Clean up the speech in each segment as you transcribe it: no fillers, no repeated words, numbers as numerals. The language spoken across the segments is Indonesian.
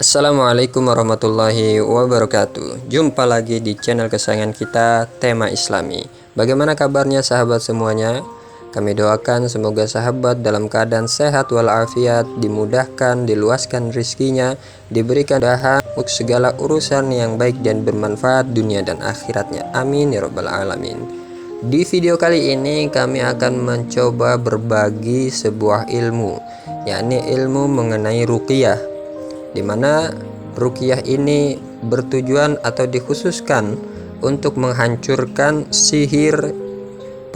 Assalamualaikum warahmatullahi wabarakatuh. Jumpa lagi di channel kesayangan kita, Tema Islami. Bagaimana kabarnya sahabat semuanya? Kami doakan semoga sahabat dalam keadaan sehat walafiat, dimudahkan, diluaskan rizkinya, diberikan kemudahan untuk segala urusan yang baik dan bermanfaat dunia dan akhiratnya. Amin ya rabbal alamin. Di video kali ini kami akan mencoba berbagi sebuah ilmu, yakni ilmu mengenai ruqyah, di mana ruqyah ini bertujuan atau dikhususkan untuk menghancurkan sihir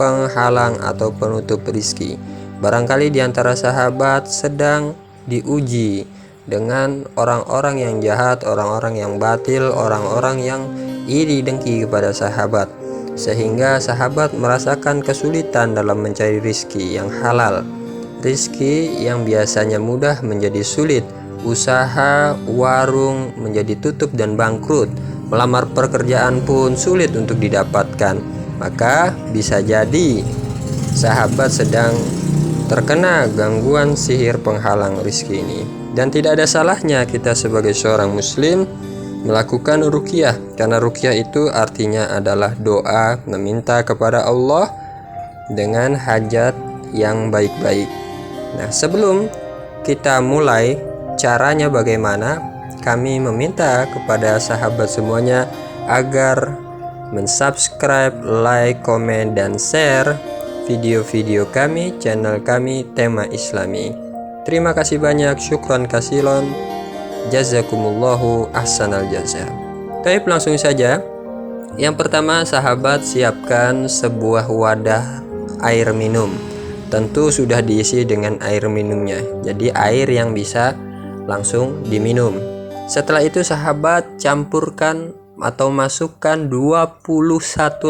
penghalang atau penutup rizki. Barangkali di antara sahabat sedang diuji dengan orang-orang yang jahat, orang-orang yang batil, orang-orang yang iri dengki kepada sahabat, sehingga sahabat merasakan kesulitan dalam mencari rizki yang halal. Rizki yang biasanya mudah menjadi sulit, usaha warung menjadi tutup dan bangkrut, melamar pekerjaan pun sulit untuk didapatkan. Maka bisa jadi sahabat sedang terkena gangguan sihir penghalang rizki ini. Dan tidak ada salahnya kita sebagai seorang muslim melakukan ruqyah, karena ruqyah itu artinya adalah doa meminta kepada Allah dengan hajat yang baik-baik. Nah, sebelum kita mulai caranya bagaimana, kami meminta kepada sahabat semuanya agar mensubscribe, like, komen, dan share video-video kami, channel kami Tema Islami. Terima kasih banyak, syukran kasilon, jazakumullahu ahsanal jaza. Baik, langsung saja. Yang pertama, sahabat siapkan sebuah wadah air minum. Tentu sudah diisi dengan air minumnya, jadi air yang bisa langsung diminum. Setelah itu sahabat campurkan atau masukkan 21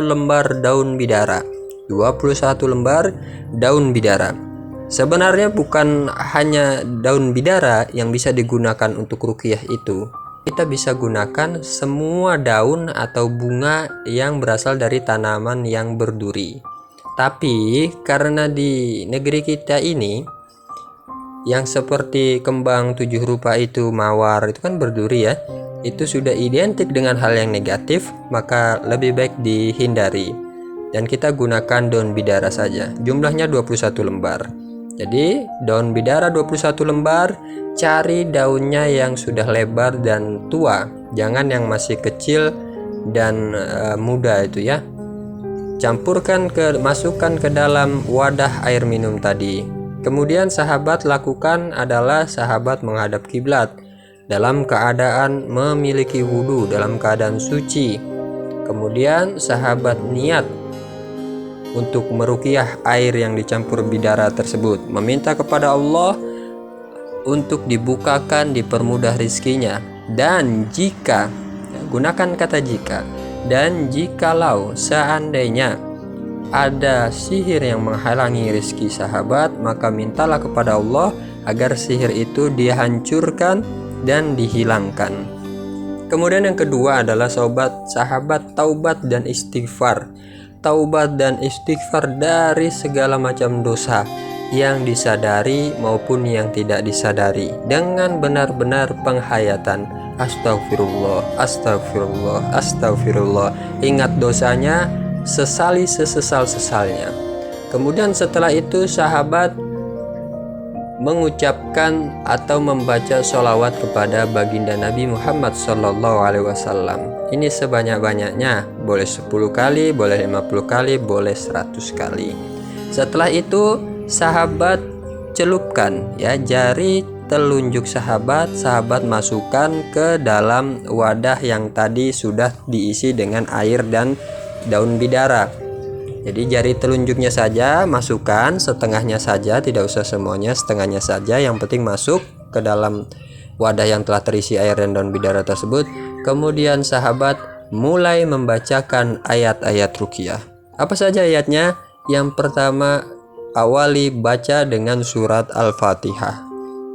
lembar daun bidara. 21 lembar daun bidara. Sebenarnya bukan hanya daun bidara yang bisa digunakan untuk ruqyah itu. Kita bisa gunakan semua daun atau bunga yang berasal dari tanaman yang berduri. Tapi karena di negeri kita ini yang seperti kembang 7 rupa itu, mawar itu kan berduri ya, itu sudah identik dengan hal yang negatif, maka lebih baik dihindari dan kita gunakan daun bidara saja. Jumlahnya 21 lembar. Jadi daun bidara 21 lembar, cari daunnya yang sudah lebar dan tua, jangan yang masih kecil dan muda itu ya. Masukkan ke dalam wadah air minum tadi. Kemudian sahabat lakukan adalah sahabat menghadap kiblat dalam keadaan memiliki wudhu, dalam keadaan suci. Kemudian sahabat niat untuk meruqyah air yang dicampur bidara tersebut, meminta kepada Allah untuk dibukakan, dipermudah rizkinya. Dan jika, gunakan kata jika, dan jikalau seandainya ada sihir yang menghalangi rezeki sahabat, maka mintalah kepada Allah agar sihir itu dihancurkan dan dihilangkan. Kemudian yang kedua adalah sahabat taubat dan istighfar. Taubat dan istighfar dari segala macam dosa yang disadari maupun yang tidak disadari, dengan benar-benar penghayatan astagfirullah, astagfirullah, astagfirullah. Ingat dosanya, sesali sesesal-sesalnya. Kemudian setelah itu sahabat mengucapkan atau membaca sholawat kepada baginda Nabi Muhammad SAW. Ini sebanyak-banyaknya, boleh 10 kali, boleh 50 kali, boleh 100 kali. Setelah itu sahabat celupkan ya jari telunjuk sahabat masukkan ke dalam wadah yang tadi sudah diisi dengan air dan daun bidara. Jadi jari telunjuknya saja masukkan, setengahnya saja, tidak usah semuanya, setengahnya saja, yang penting masuk ke dalam wadah yang telah terisi air dan daun bidara tersebut. Kemudian sahabat mulai membacakan ayat-ayat ruqyah. Apa saja ayatnya? Yang pertama, awali baca dengan surat Al-Fatihah.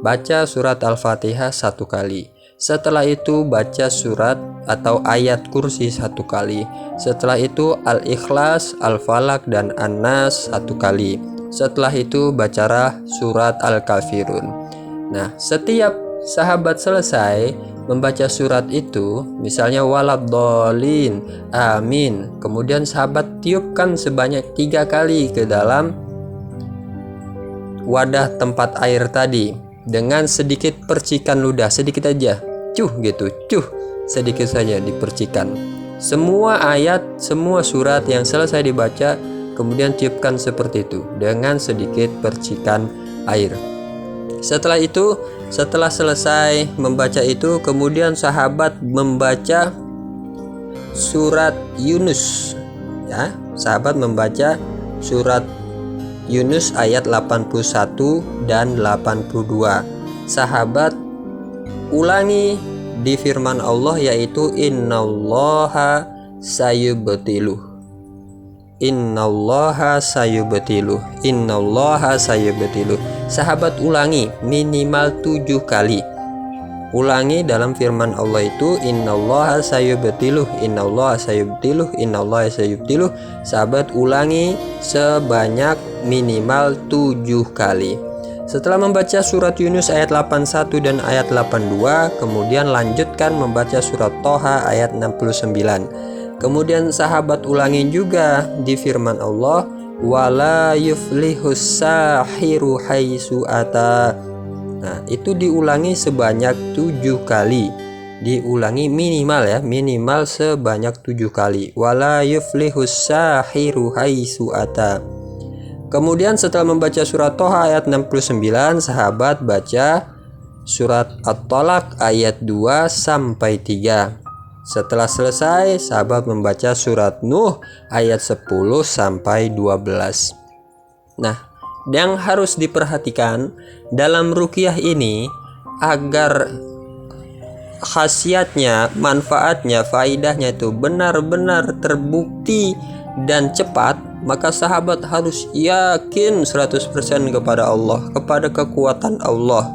Baca surat Al-Fatihah 1 kali. Setelah itu baca surat atau ayat kursi 1 kali. Setelah itu Al-Ikhlas, Al-Falak, dan An-Nas 1 kali. Setelah itu bacalah surat Al-Kafirun. Nah, setiap sahabat selesai, membaca surat itu, misalnya waladhdallin, amin, kemudian sahabat tiupkan sebanyak 3 kali ke dalam wadah tempat air tadi dengan sedikit percikan ludah, sedikit aja, cuh gitu, cuh, sedikit saja dipercikan. Semua ayat, semua surat yang selesai dibaca, kemudian tiupkan seperti itu dengan sedikit percikan air. Setelah itu, setelah selesai membaca itu, kemudian sahabat membaca surat Yunus, ya. Sahabat membaca surat Yunus ayat 81 dan 82. Sahabat ulangi di firman Allah, yaitu innallaha sayubtiluh, innallaha sayubtiluh, innallaha sayubtiluh. Sahabat ulangi minimal 7 kali. Ulangi dalam firman Allah itu innallaha sayubtiluh, innallaha sayubtiluh, innallaha sayubtiluh. Sahabat ulangi sebanyak minimal 7 kali. Setelah membaca surat Yunus ayat 81 dan ayat 82, kemudian lanjutkan membaca surat Toha ayat 69. Kemudian sahabat ulangi juga di firman Allah, wala yuflihus sahiru haitsu ata. Nah, itu diulangi sebanyak 7 kali. Diulangi minimal ya, minimal sebanyak 7 kali. Wala yuflihus sahiru haitsu ata. Kemudian setelah membaca surat Toha ayat 69, sahabat baca surat At-Tolak ayat 2 sampai 3. Setelah selesai, sahabat membaca surat Nuh ayat 10 sampai 12. Nah, yang harus diperhatikan dalam ruqyah ini agar khasiatnya, manfaatnya, faidahnya itu benar-benar terbukti dan cepat, maka sahabat harus yakin 100% kepada Allah, kepada kekuatan Allah.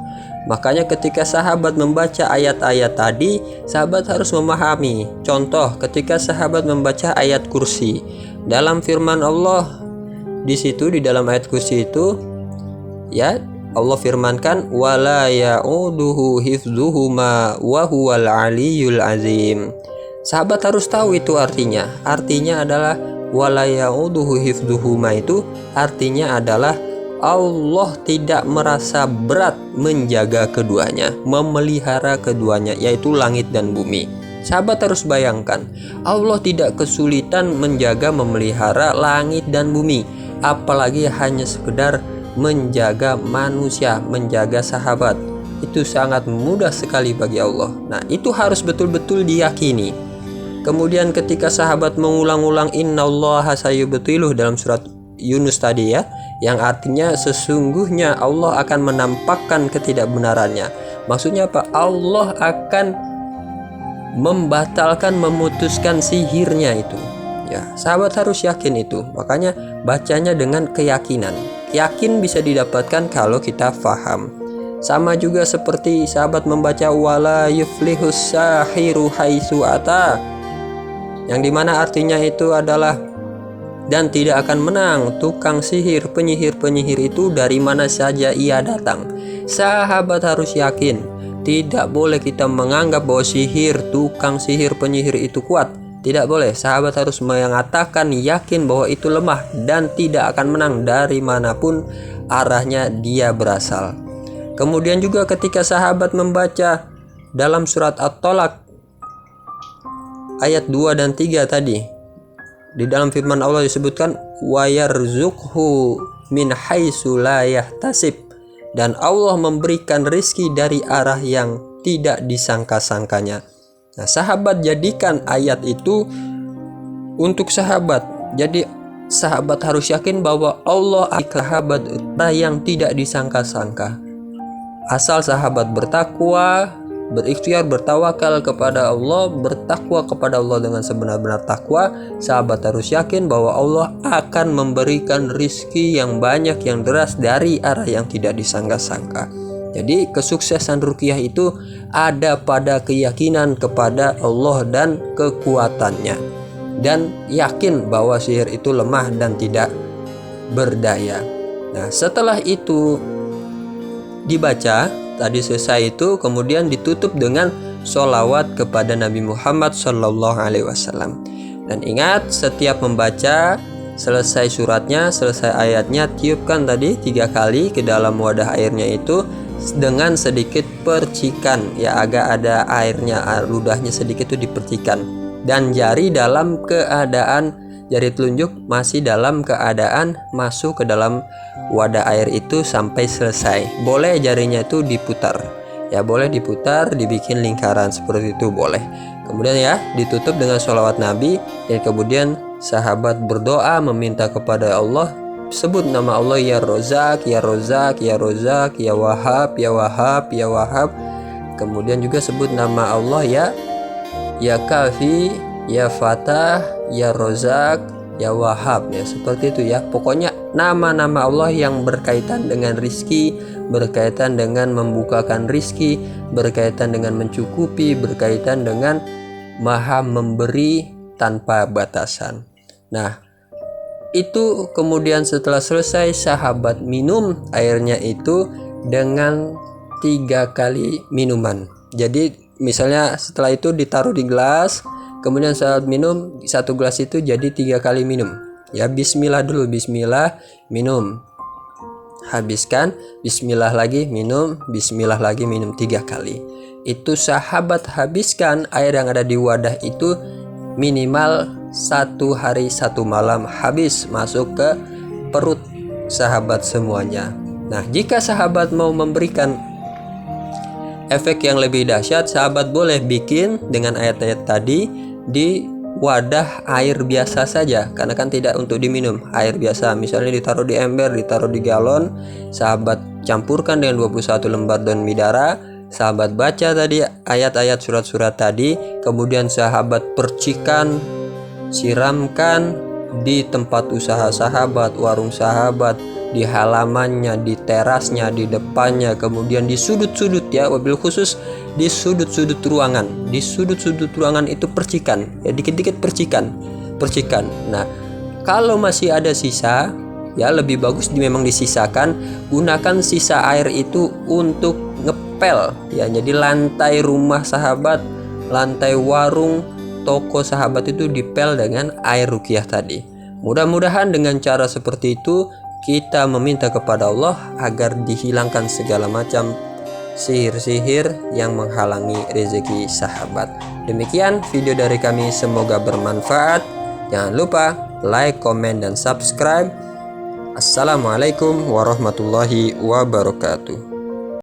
Makanya ketika sahabat membaca ayat-ayat tadi, sahabat harus memahami. Contoh, ketika sahabat membaca ayat kursi, dalam firman Allah di situ, di dalam ayat kursi itu, ya, Allah firmankan wala ya'uduhu hifdzuhuma wa huwal aliyyul azim. Sahabat harus tahu itu artinya. Artinya adalah wala ya'uduhu hifdzuhuma, itu artinya adalah Allah tidak merasa berat menjaga keduanya, memelihara keduanya, yaitu langit dan bumi. Sahabat harus bayangkan, Allah tidak kesulitan menjaga, memelihara langit dan bumi, apalagi hanya sekedar menjaga manusia, menjaga sahabat. Itu sangat mudah sekali bagi Allah. Nah, itu harus betul-betul diyakini. Kemudian ketika sahabat mengulang-ulang innallaha sayubtiluh dalam surat Yunus tadi ya, yang artinya sesungguhnya Allah akan menampakkan ketidakbenarannya. Maksudnya apa? Allah akan membatalkan, memutuskan sihirnya itu. Ya, sahabat harus yakin itu. Makanya bacanya dengan keyakinan. Yakin bisa didapatkan kalau kita faham. Sama juga seperti sahabat membaca wala yuflihus sahiru haitsu ata, yang dimana artinya itu adalah dan tidak akan menang tukang sihir, penyihir-penyihir itu dari mana saja ia datang. Sahabat harus yakin, tidak boleh kita menganggap bahwa sihir, tukang sihir, penyihir itu kuat. Tidak boleh. Sahabat harus mengatakan yakin bahwa itu lemah dan tidak akan menang dari manapun arahnya dia berasal. Kemudian juga ketika sahabat membaca dalam surat At-Tolak ayat 2 dan 3 tadi, di dalam firman Allah disebutkan wa yarzuqhu min haitsu la yahtasib, dan Allah memberikan rizki dari arah yang tidak disangka-sangkanya. Nah, sahabat jadikan ayat itu untuk sahabat. Jadi sahabat harus yakin bahwa Allah akan sahabat yang tidak disangka-sangka. Asal sahabat bertakwa, berikhtiar, bertawakal kepada Allah, bertakwa kepada Allah dengan sebenar-benar takwa, sahabat harus yakin bahwa Allah akan memberikan rizki yang banyak, yang deras dari arah yang tidak disangka-sangka. Jadi kesuksesan ruqyah itu ada pada keyakinan kepada Allah dan kekuatannya, dan yakin bahwa sihir itu lemah dan tidak berdaya. Nah, setelah itu dibaca, tadi selesai itu, kemudian ditutup dengan sholawat kepada Nabi Muhammad SAW. Dan ingat, setiap membaca selesai suratnya, selesai ayatnya, tiupkan tadi 3 kali ke dalam wadah airnya itu dengan sedikit percikan, ya, agak ada airnya, ludahnya sedikit itu dipercikan. Dan jari dalam keadaan, jari telunjuk masih dalam keadaan masuk ke dalam wadah air itu sampai selesai. Boleh jarinya itu diputar, ya, boleh diputar, dibikin lingkaran seperti itu boleh. Kemudian ya, ditutup dengan sholawat Nabi, dan kemudian sahabat berdoa meminta kepada Allah, sebut nama Allah, ya Rozak, ya Rozak, ya Rozak, ya Wahab, ya Wahab, ya Wahab. Kemudian juga sebut nama Allah, ya Kafi, ya Fatah, ya Rozak, ya Wahab, ya, seperti itu ya. Pokoknya nama-nama Allah yang berkaitan dengan rizki, berkaitan dengan membukakan rizki, berkaitan dengan mencukupi, berkaitan dengan maha memberi tanpa batasan. Nah, itu kemudian setelah selesai, sahabat minum airnya itu dengan 3 kali minuman. Jadi misalnya setelah itu ditaruh di gelas, kemudian saat minum 1 gelas itu jadi 3 kali minum. Ya, bismillah dulu, bismillah, minum, habiskan, bismillah lagi, minum, bismillah lagi, minum 3 kali. Itu sahabat habiskan air yang ada di wadah itu minimal 1 hari 1 malam, habis masuk ke perut sahabat semuanya. Nah, jika sahabat mau memberikan efek yang lebih dahsyat, sahabat boleh bikin dengan ayat-ayat tadi di wadah air biasa saja, karena kan tidak untuk diminum, air biasa. Misalnya ditaruh di ember, ditaruh di galon, sahabat campurkan dengan 21 lembar daun midara, sahabat baca tadi ayat-ayat surat-surat tadi, kemudian sahabat percikan, siramkan di tempat usaha sahabat, warung sahabat, di halamannya, di terasnya, di depannya, kemudian di sudut-sudut, ya, wabil khusus di sudut-sudut ruangan. Di sudut-sudut ruangan itu percikan, ya, dikit-dikit percikan. Nah, kalau masih ada sisa, ya, lebih bagus memang disisakan. Gunakan sisa air itu untuk ngepel, ya. Jadi lantai rumah sahabat, lantai warung, toko sahabat itu dipel dengan air ruqyah tadi. Mudah-mudahan dengan cara seperti itu kita meminta kepada Allah agar dihilangkan segala macam sihir-sihir yang menghalangi rezeki sahabat. Demikian video dari kami, semoga bermanfaat. Jangan lupa like, komen, dan subscribe. Assalamualaikum warahmatullahi wabarakatuh.